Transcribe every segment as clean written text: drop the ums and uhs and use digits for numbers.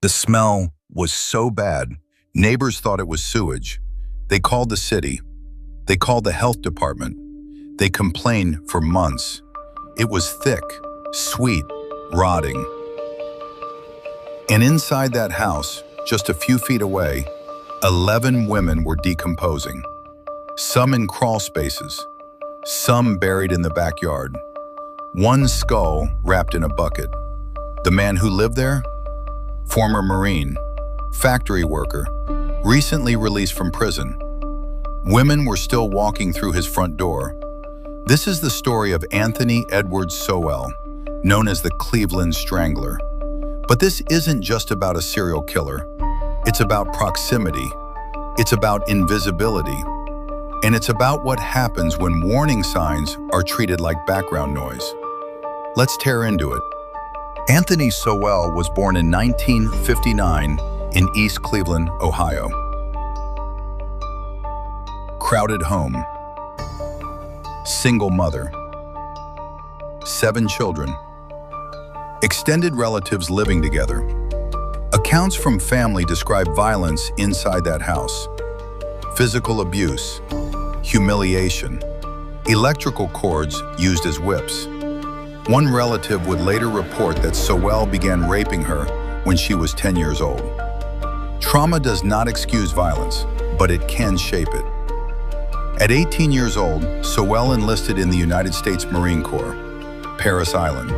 The smell was so bad, neighbors thought it was sewage. They called the city. They called the health department. They complained for months. It was thick, sweet, rotting. And inside that house, just a few feet away, 11 women were decomposing. Some in crawl spaces, some buried in the backyard. One skull wrapped in a bucket. The man who lived there? Former Marine, factory worker, recently released from prison. Women were still walking through his front door. This is the story of Anthony Sowell, known as the Cleveland Strangler. But this isn't just about a serial killer. It's about proximity. It's about invisibility. And it's about what happens when warning signs are treated like background noise. Let's tear into it. Anthony Sowell was born in 1959 in East Cleveland, Ohio. Crowded home. Single mother. 7 children. Extended relatives living together. Accounts from family describe violence inside that house. Physical abuse, humiliation, electrical cords used as whips. One relative would later report that Sowell began raping her when she was 10 years old. Trauma does not excuse violence, but it can shape it. At 18 years old, Sowell enlisted in the United States Marine Corps, Parris Island.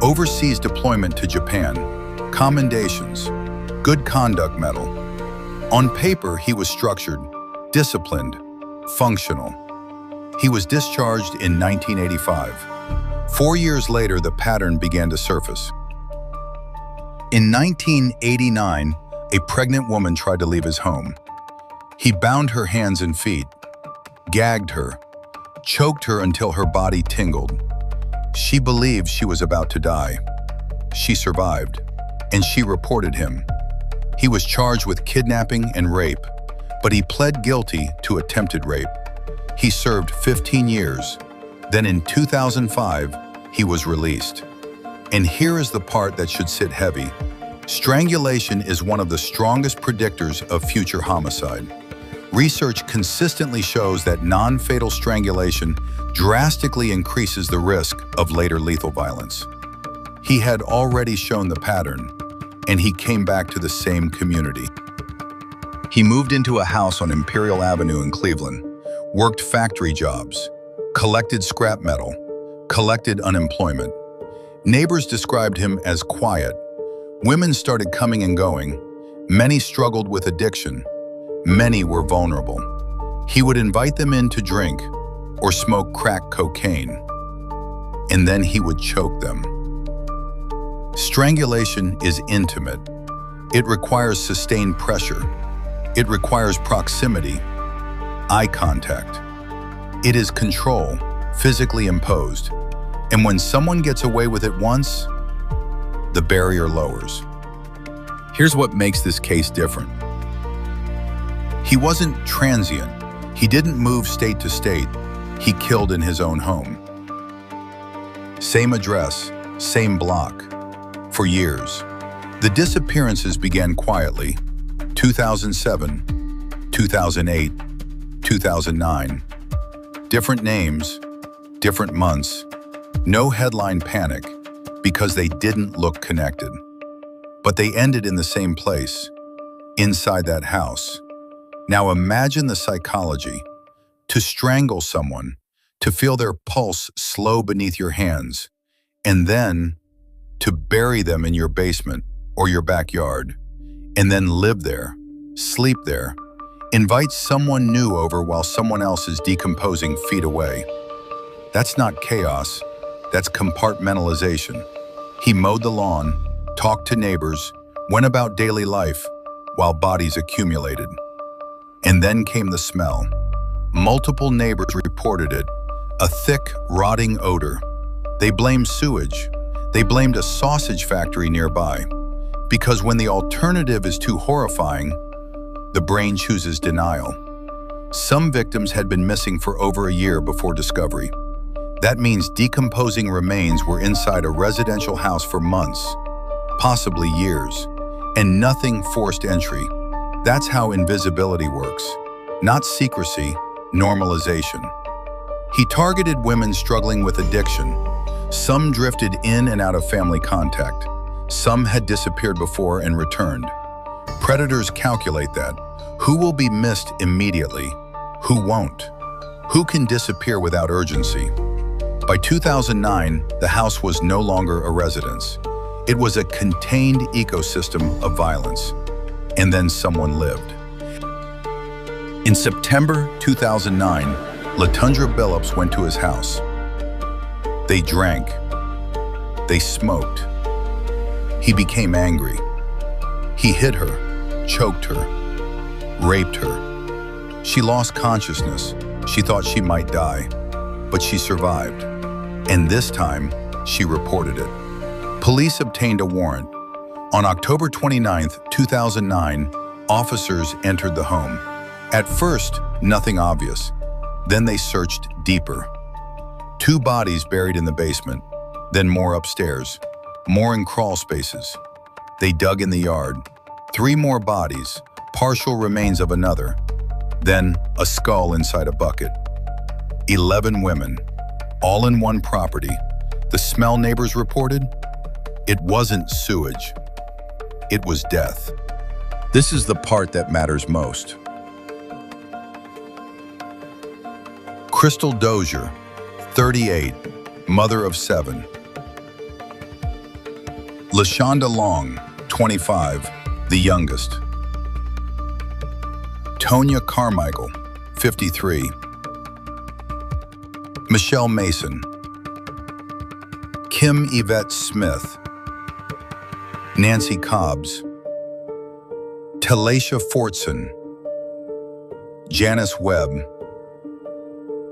Overseas deployment to Japan, commendations, good conduct medal. On paper, he was structured, disciplined, functional. He was discharged in 1985. 4 years later, the pattern began to surface. In 1989, a pregnant woman tried to leave his home. He bound her hands and feet, gagged her, choked her until her body tingled. She believed she was about to die. She survived, and she reported him. He was charged with kidnapping and rape, but he pled guilty to attempted rape. He served 15 years. Then in 2005, he was released. And here is the part that should sit heavy. Strangulation is one of the strongest predictors of future homicide. Research consistently shows that non-fatal strangulation drastically increases the risk of later lethal violence. He had already shown the pattern, and he came back to the same community. He moved into a house on Imperial Avenue in Cleveland, worked factory jobs, collected scrap metal, collected unemployment. Neighbors described him as quiet. Women started coming and going. Many struggled with addiction. Many were vulnerable. He would invite them in to drink or smoke crack cocaine, and then he would choke them. Strangulation is intimate. It requires sustained pressure. It requires proximity, eye contact. It is control, physically imposed. And when someone gets away with it once, the barrier lowers. Here's what makes this case different. He wasn't transient. He didn't move state to state. He killed in his own home. Same address, same block. For years. The disappearances began quietly. 2007, 2008, 2009. Different names, different months. No headline panic because they didn't look connected. But they ended in the same place, inside that house. Now imagine the psychology. To strangle someone, to feel their pulse slow beneath your hands, and then to bury them in your basement or your backyard, and then live there, sleep there, invite someone new over while someone else is decomposing feet away. That's not chaos, that's compartmentalization. He mowed the lawn, talked to neighbors, went about daily life while bodies accumulated. And then came the smell. Multiple neighbors reported it, a thick, rotting odor. They blamed sewage. They blamed a sausage factory nearby. Because when the alternative is too horrifying, the brain chooses denial. Some victims had been missing for over a year before discovery. That means decomposing remains were inside a residential house for months, possibly years. And nothing forced entry. That's how invisibility works. Not secrecy, normalization. He targeted women struggling with addiction. Some drifted in and out of family contact. Some had disappeared before and returned. Predators calculate that. Who will be missed immediately? Who won't? Who can disappear without urgency? By 2009, the house was no longer a residence. It was a contained ecosystem of violence. And then someone lived. In September 2009, LaTundra Billups went to his house. They drank. They smoked. He became angry. He hit her, choked her, raped her. She lost consciousness. She thought she might die, but she survived. And this time, she reported it. Police obtained a warrant. On October 29, 2009, officers entered the home. At first, nothing obvious. Then they searched deeper. 2 bodies buried in the basement, then more upstairs, more in crawl spaces. They dug in the yard. 3 more bodies, partial remains of another, then a skull inside a bucket. 11 women, all in one property. The smell neighbors reported? It wasn't sewage. It was death. This is the part that matters most. Crystal Dozier, 38, mother of 7. LaShonda Long, 25, the youngest. Tonya Carmichael, 53. Michelle Mason. Kim Yvette Smith. Nancy Cobbs. Talasha Fortson. Janice Webb.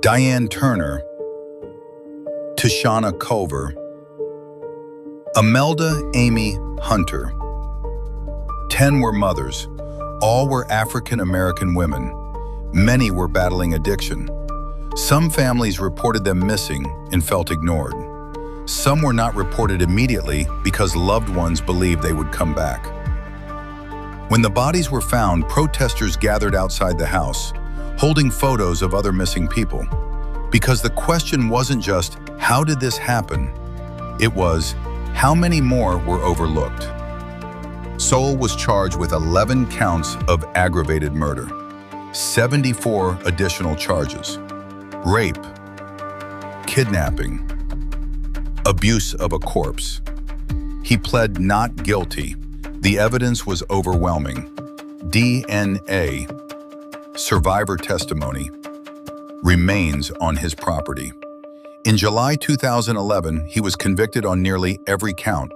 Diane Turner. Tashana Culver. Imelda Amy Hunter. 10 were mothers. All were African-American women. Many were battling addiction. Some families reported them missing and felt ignored. Some were not reported immediately because loved ones believed they would come back. When the bodies were found, protesters gathered outside the house, holding photos of other missing people. Because the question wasn't just, how did this happen? It was, how many more were overlooked? Sowell was charged with 11 counts of aggravated murder, 74 additional charges: rape, kidnapping, abuse of a corpse. He pled not guilty. The evidence was overwhelming. DNA, survivor testimony, remains on his property. In July 2011, he was convicted on nearly every count.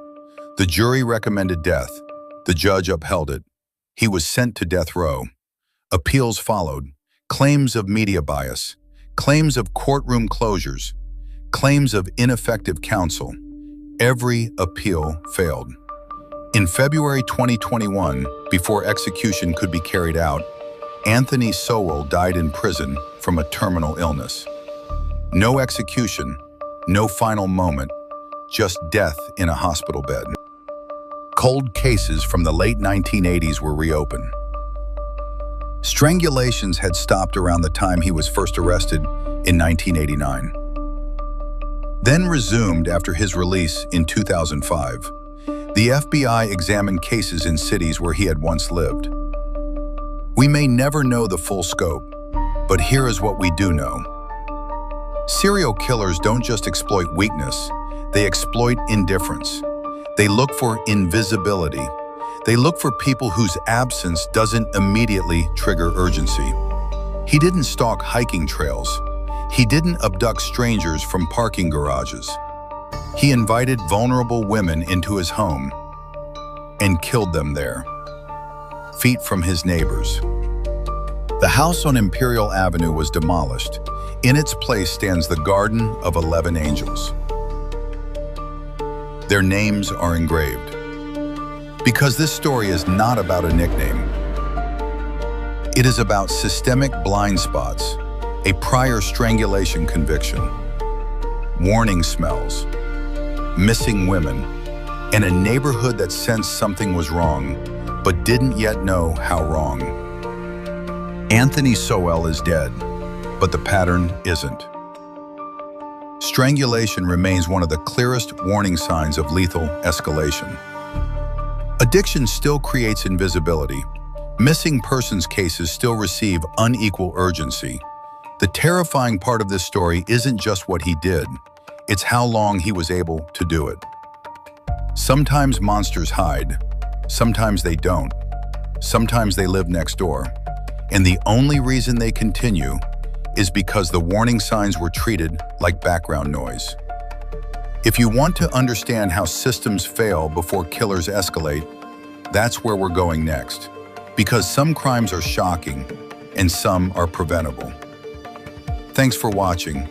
The jury recommended death. The judge upheld it. He was sent to death row. Appeals followed. Claims of media bias, claims of courtroom closures, claims of ineffective counsel. Every appeal failed. In February 2021, before execution could be carried out, Anthony Sowell died in prison from a terminal illness. No execution, no final moment, just death in a hospital bed. Cold cases from the late 1980s were reopened. Strangulations had stopped around the time he was first arrested in 1989. Then resumed after his release in 2005. The FBI examined cases in cities where he had once lived. We may never know the full scope, but here is what we do know. Serial killers don't just exploit weakness, they exploit indifference. They look for invisibility. They look for people whose absence doesn't immediately trigger urgency. He didn't stalk hiking trails. He didn't abduct strangers from parking garages. He invited vulnerable women into his home and killed them there, feet from his neighbors. The house on Imperial Avenue was demolished. In its place stands the Garden of 11 Angels. Their names are engraved. Because this story is not about a nickname. It is about systemic blind spots, a prior strangulation conviction, warning smells, missing women, and a neighborhood that sensed something was wrong but didn't yet know how wrong. Anthony Sowell is dead, but the pattern isn't. Strangulation remains one of the clearest warning signs of lethal escalation. Addiction still creates invisibility. Missing persons cases still receive unequal urgency. The terrifying part of this story isn't just what he did, it's how long he was able to do it. Sometimes monsters hide, sometimes they don't, sometimes they live next door, and the only reason they continue is because the warning signs were treated like background noise. If you want to understand how systems fail before killers escalate, that's where we're going next. Because some crimes are shocking and some are preventable. Thanks for watching.